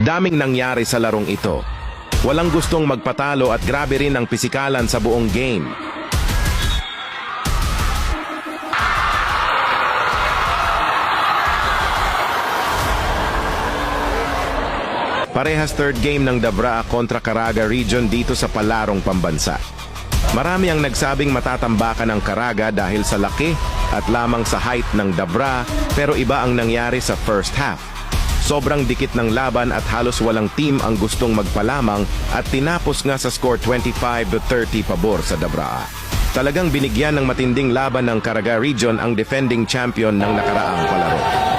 Daming nangyari sa larong ito. Walang gustong magpatalo at grabe rin ang pisikalan sa buong game. Parehas third game ng Dabraa kontra Caraga Region dito sa palarong pambansa. Marami ang nagsabing matatambakan ng Caraga dahil sa laki at lamang sa height ng Dabraa, pero iba ang nangyari sa first half. Sobrang dikit ng laban at halos walang team ang gustong magpalamang at tinapos nga sa score 25-30 pabor sa Dabraa. Talagang binigyan ng matinding laban ng Caraga Region ang defending champion ng nakaraang palaro.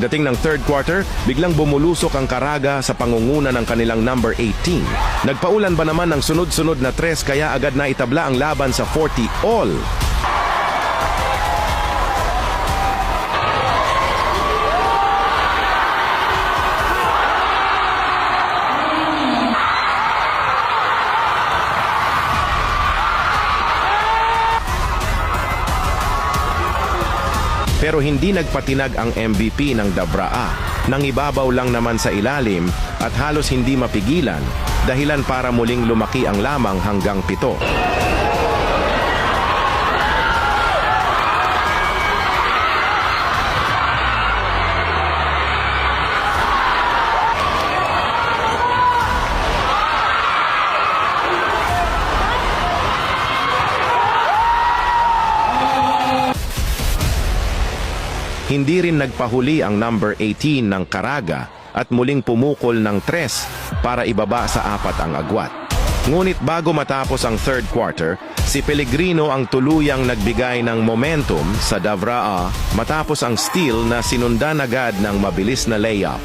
Pagdating ng third quarter, biglang bumulusok ang Caraga sa pangunguna ng kanilang number 18. Nagpaulan ba naman ng sunod-sunod na tres kaya agad na itabla ang laban sa 40-all. Pero hindi nagpatinag ang MVP ng Dabraa. Nangibabaw lang naman sa ilalim at halos hindi mapigilan, dahilan para muling lumaki ang lamang hanggang 7. Hindi rin nagpahuli ang number 18 ng Caraga at muling pumukol ng 3 para ibaba sa 4 ang agwat. Ngunit bago matapos ang third quarter, si Pellegrino ang tuluyang nagbigay ng momentum sa Dabraa matapos ang steal na sinundan agad ng mabilis na layup.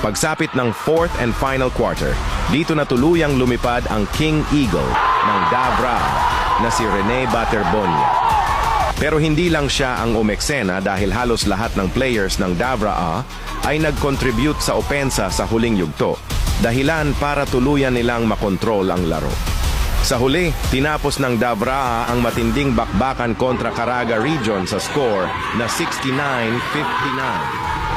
Pagsapit ng fourth and final quarter, dito na tuluyang lumipad ang King Eagle ng Dabraa na si Rene Baterbonia. Pero hindi lang siya ang umeksena dahil halos lahat ng players ng Dabraa ay nag-contribute sa opensa sa huling yugto, dahilan para tuluyan nilang makontrol ang laro. Sa huli, tinapos ng Dabraa ang matinding bakbakan kontra Caraga Region sa score na 69-59.